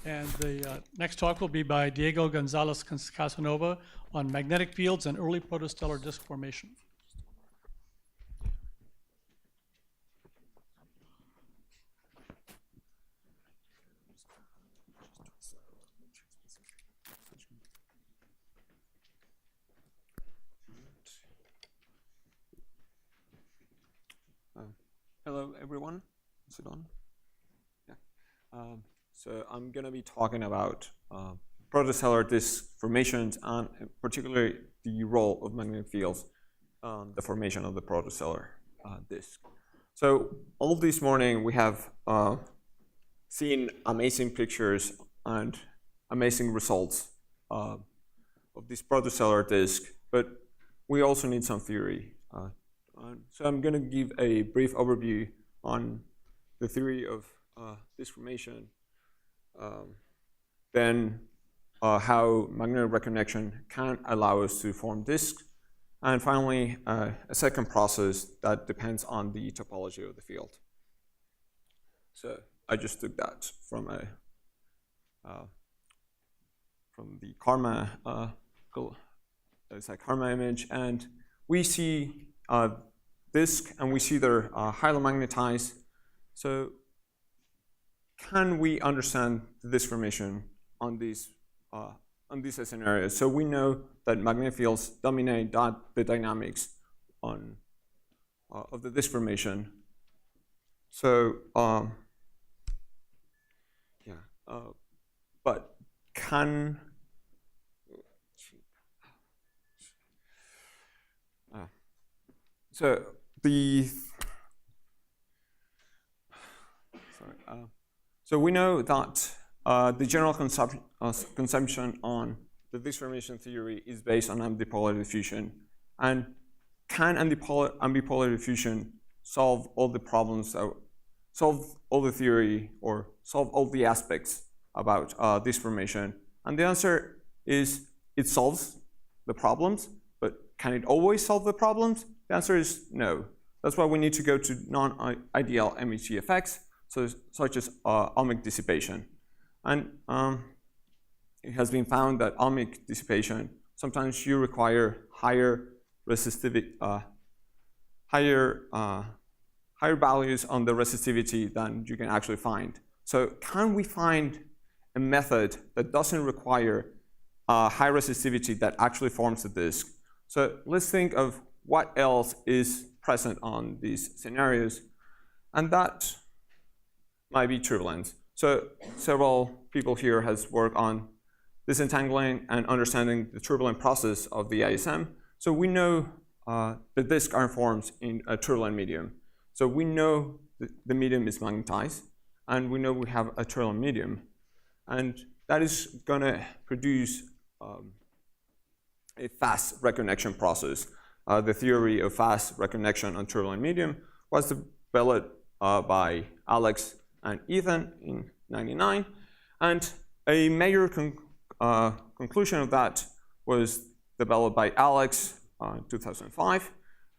And the next talk will be by Diego Gonzalez-Casanova on magnetic fields and early protostellar disk formation. Hello, everyone. Is it on? Yeah. So I'm going to be talking about protostellar disk formations and particularly the role of magnetic fields on the formation of the protostellar disk. So all this morning we have seen amazing pictures and amazing results of this protostellar disk, but we also need some theory. So I'm going to give a brief overview on the theory of disk formation, then how magnetic reconnection can allow us to form disks, and finally a second process that depends on the topology of the field. So I just took that from the Karma it's a Karma image, and we see disk, and we see they're highly magnetized. So can we understand the disk formation on these scenarios? So we know that magnetic fields dominate the dynamics of the disk formation. So but can so we know that the general consumption on the disk formation theory is based on ambipolar diffusion. And can ambipolar diffusion solve all the problems, solve all the theory, or solve all the aspects about disk formation? And the answer is it solves the problems, but can it always solve the problems? The answer is no. That's why we need to go to non-ideal MHD effects, such as ohmic dissipation. And it has been found that ohmic dissipation, sometimes you require higher resistivity, higher values on the resistivity than you can actually find. So can we find a method that doesn't require high resistivity that actually forms the disk? So let's think of what else is present on these scenarios, and that might be turbulence. So several people here has worked on disentangling and understanding the turbulent process of the ISM. So we know the disks are formed in a turbulent medium. So we know the medium is magnetized, and we know we have a turbulent medium, and that is going to produce a fast reconnection process. The theory of fast reconnection on turbulent medium was developed by Alex and Ethan in '99, and a major conclusion of that was developed by Alex in 2005,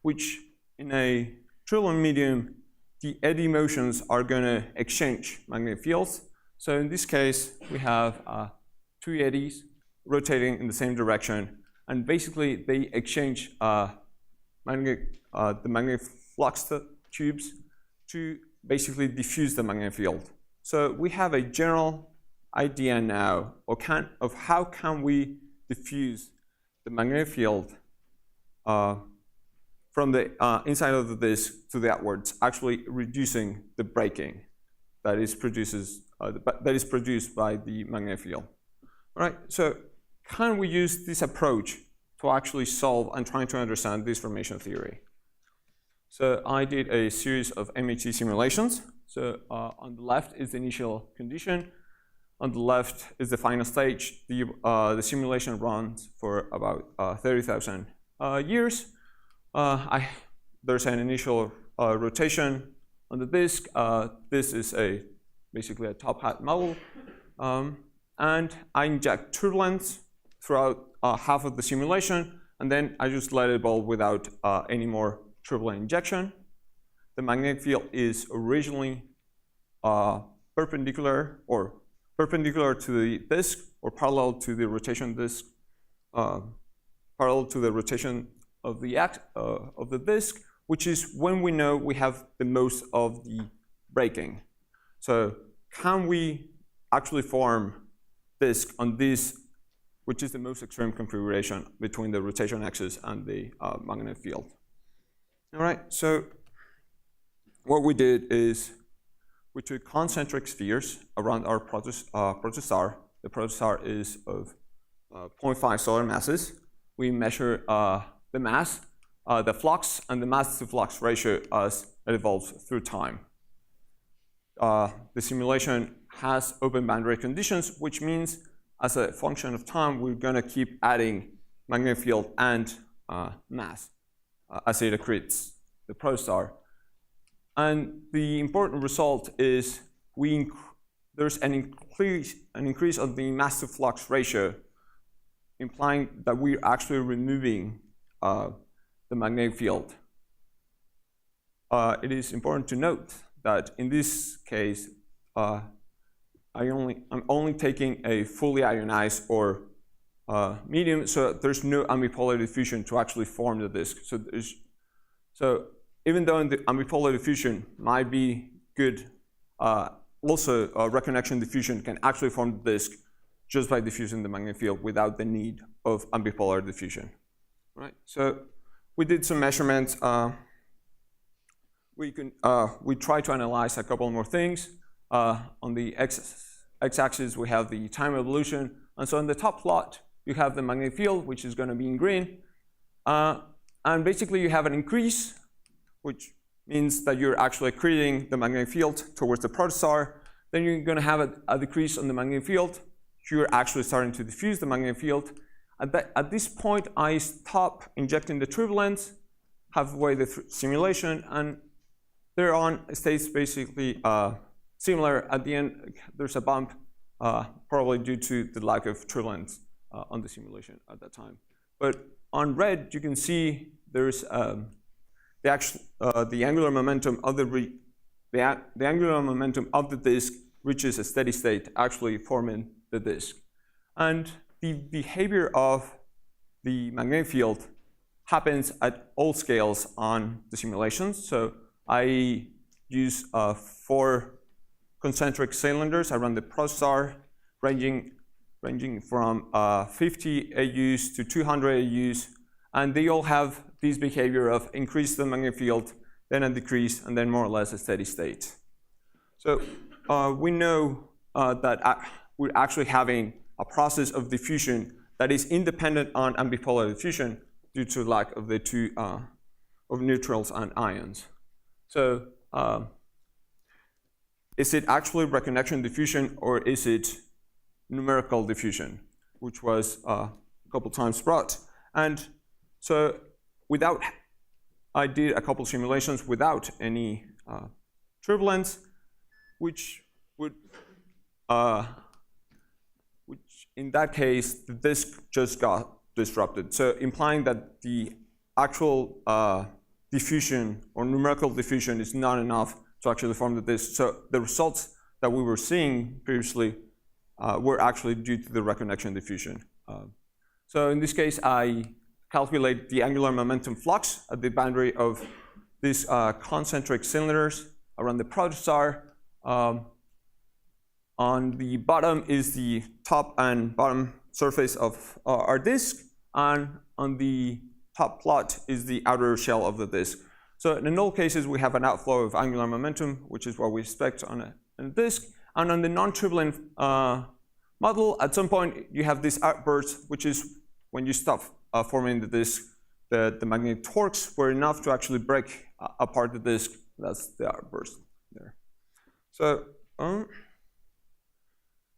which in a turbulent medium, the eddy motions are going to exchange magnetic fields. So in this case, we have two eddies rotating in the same direction, and basically they exchange the magnetic flux tubes to basically diffuse the magnetic field. So we have a general idea now of how can we diffuse the magnetic field from the inside of the disk to the outwards, actually reducing the breaking that is produced by the magnetic field. All right, so can we use this approach to actually solve and try to understand disk formation theory? So I did a series of MHD simulations. So on the left is the initial condition. On the left is the final stage. The simulation runs for about 30,000 years. There's an initial rotation on the disk. This is basically a top hat model. And I inject turbulence throughout half of the simulation, and then I just let it evolve without any more turbulent injection. The magnetic field is originally perpendicular perpendicular to the disk or parallel to the rotation disk, parallel to the rotation of the disk, which is when we know we have the most of the braking. So can we actually form disk on this, which is the most extreme configuration between the rotation axis and the magnetic field? All right, so what we did is we took concentric spheres around our protostar. The protostar is of 0.5 solar masses. We measure the mass, the flux, and the mass-to-flux ratio as it evolves through time. The simulation has open boundary conditions, which means as a function of time, we're going to keep adding magnetic field and mass as it accretes the protostar. And the important result is there's an increase of the mass-to-flux ratio, implying that we're actually removing the magnetic field. It is important to note that in this case, I'm only taking a fully ionized or medium, so there's no ambipolar diffusion to actually form the disk. So even though the ambipolar diffusion might be good, also reconnection diffusion can actually form the disk just by diffusing the magnetic field without the need of ambipolar diffusion. Right? So we did some measurements. We try to analyze a couple more things. On the x-axis, we have the time evolution. And so on the top plot, you have the magnetic field, which is going to be in green. And basically, you have an increase, which means that you're actually accreting the magnetic field towards the protostar. Then you're going to have a decrease on the magnetic field. You're actually starting to diffuse the magnetic field. At this point, I stop injecting the Trivalent, halfway the simulation, and thereon it stays basically similar. At the end, there's a bump, probably due to the lack of Trivalent on the simulation at that time. But on red, you can see there's the angular momentum of the angular momentum of the disk reaches a steady state, actually forming the disk. And the behavior of the magnetic field happens at all scales on the simulations. So I use 4 concentric cylinders around the protostar, ranging from 50 AUs to 200 AUs, and they all have this behavior of increase the magnetic field, then a decrease, and then more or less a steady state. So we know that we're actually having a process of diffusion that is independent on ambipolar diffusion due to lack of the two of neutrals and ions. So is it actually reconnection diffusion, or is it numerical diffusion, which was a couple times brought? And so I did a couple simulations without any turbulence, which in that case, the disk just got disrupted. So implying that the actual diffusion or numerical diffusion is not enough to actually form the disk. So the results that we were seeing previously were actually due to the reconnection diffusion. So in this case, I calculate the angular momentum flux at the boundary of these concentric cylinders around the protostar. On the bottom is the top and bottom surface of our disk, and on the top plot is the outer shell of the disk. So in all cases, we have an outflow of angular momentum, which is what we expect on a disk. And on the non-turbulent model, at some point, you have this outburst, which is when you stop forming the disk, the magnetic torques were enough to actually break apart the disk. That's the outburst there. So,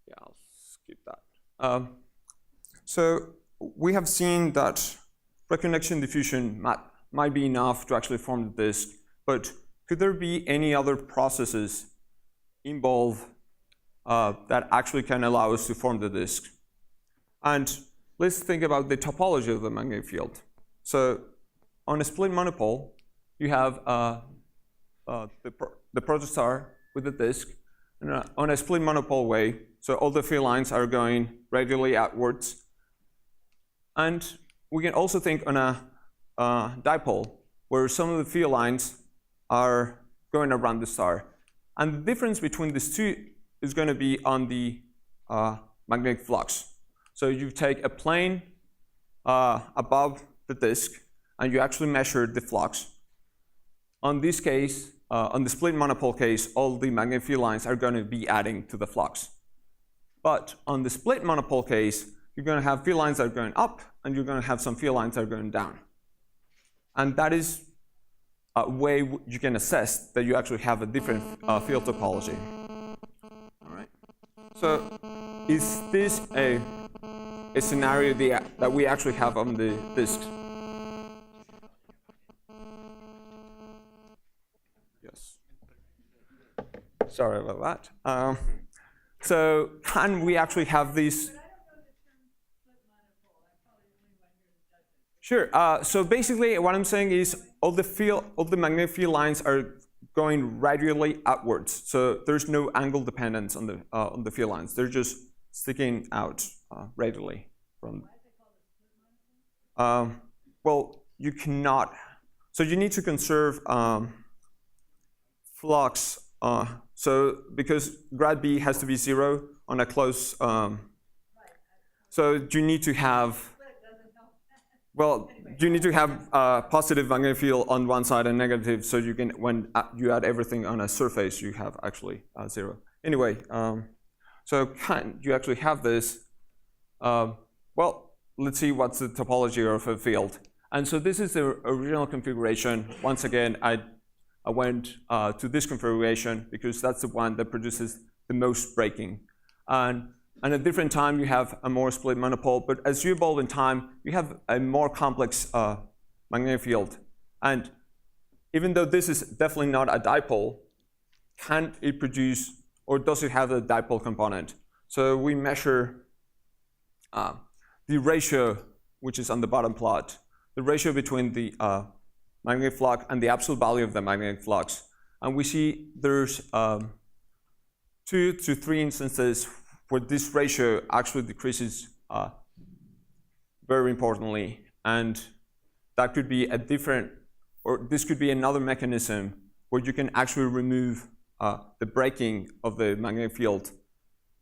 yeah, I'll skip that. So we have seen that reconnection diffusion might be enough to actually form the disk, but could there be any other processes involved that actually can allow us to form the disk? And let's think about the topology of the magnetic field. So on a split monopole, you have the protostar with the disk, and on a split monopole way, So all the field lines are going radially outwards. And we can also think on a dipole, where some of the field lines are going around the star. And the difference between these two is going to be on the magnetic flux. So you take a plane above the disk, and you actually measure the flux. On this case, on the split monopole case, all the magnetic field lines are going to be adding to the flux. But on the split monopole case, you're going to have field lines that are going up, and you're going to have some field lines that are going down. And that is a way you can assess that you actually have a different field topology. All right. So is this a scenario that we actually have on the disk? Yes. Sorry about that. So can we actually have these? Sure. So basically, what I'm saying is all the magnetic field lines are going radially outwards. So there's no angle dependence on the field lines. They're just sticking out radially from. Well, you cannot. So you need to conserve flux. So because grad B has to be 0 on a close. So you need to have. Well, you need to have positive magnetic field on one side and negative, so you can, when you add everything on a surface, you have actually 0. Anyway, so can you actually have this? Well, let's see what's the topology of a field. And so this is the original configuration. Once again, I went to this configuration because that's the one that produces the most breaking. And at a different time, you have a more split monopole. But as you evolve in time, you have a more complex magnetic field. And even though this is definitely not a dipole, can it produce, or does it have a dipole component? So we measure the ratio, which is on the bottom plot, the ratio between the magnetic flux and the absolute value of the magnetic flux. And we see there's 2 to 3 instances where this ratio actually decreases very importantly. And that could be a different, or this could be another mechanism where you can actually remove the breaking of the magnetic field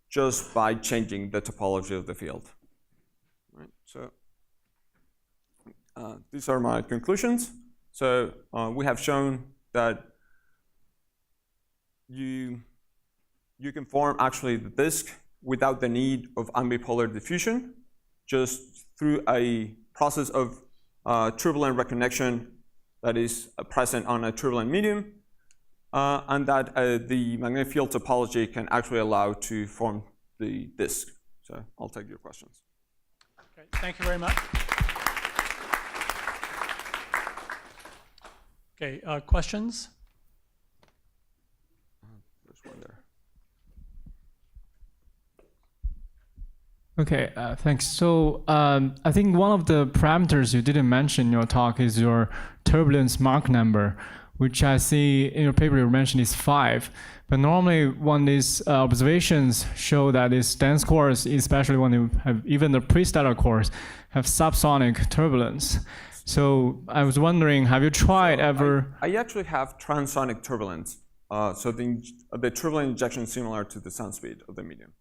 just by changing the topology of the field. Right, so these are my conclusions. So we have shown that you can form actually the disk without the need of ambipolar diffusion, just through a process of turbulent reconnection that is present on a turbulent medium, and that the magnetic field topology can actually allow to form the disk. So I'll take your questions. Okay, thank you very much. Okay, questions? There's one there. Okay, thanks. So I think one of the parameters you didn't mention in your talk is your turbulence Mach number, which I see in your paper you mentioned is 5. But normally when these observations show that these dense cores, especially when you have even the prestellar cores, have subsonic turbulence. So I was wondering, have you tried ever? I actually have transonic turbulence. So the turbulent injection is similar to the sound speed of the medium.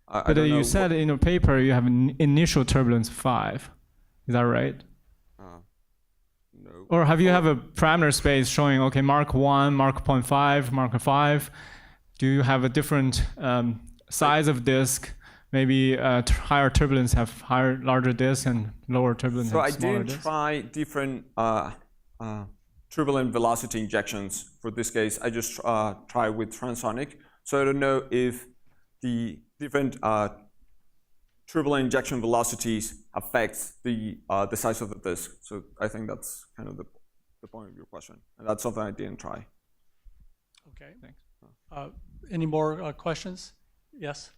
But you said in your paper you have an initial turbulence 5. Is that right? No. Or have you have a parameter space showing, okay, Mach 1, Mach 0.5, Mach 5? Do you have a different size of disk? Maybe higher turbulence have larger disk and lower turbulence have smaller disk? So I didn't try different turbulent velocity injections for this case. I just try with transonic. So I don't know if the different turbulent injection velocities affects the size of the disk. So I think that's kind of the point of your question. And that's something I didn't try. Okay, thanks. Any more questions? Yes?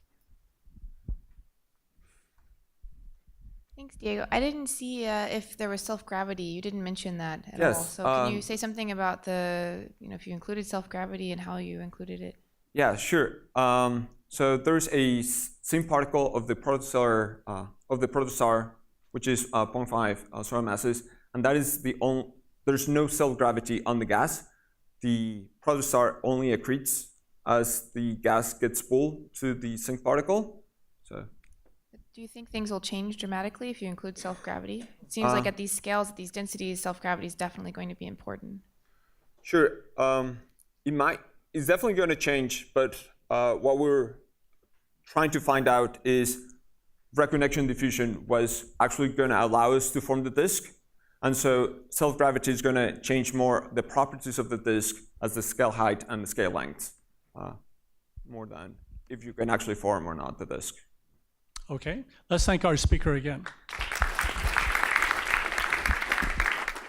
Thanks, Diego. I didn't see if there was self-gravity. You didn't mention that at Yes, all. So can you say something about if you included self-gravity and how you included it? Yeah, sure. So there's a same particle of the protostellar protostar, which is 0.5 solar masses, and that is the only. There's no self-gravity on the gas. The protostar only accretes as the gas gets pulled to the sink particle. So, Do you think things will change dramatically if you include self-gravity? It seems like at these scales, at these densities, self-gravity is definitely going to be important. sure, it might. It's definitely going to change, but what we're trying to find out is reconnection diffusion was actually going to allow us to form the disk. And so self-gravity is going to change more the properties of the disk as the scale height and the scale length, more than if you can actually form or not the disk. Okay, let's thank our speaker again.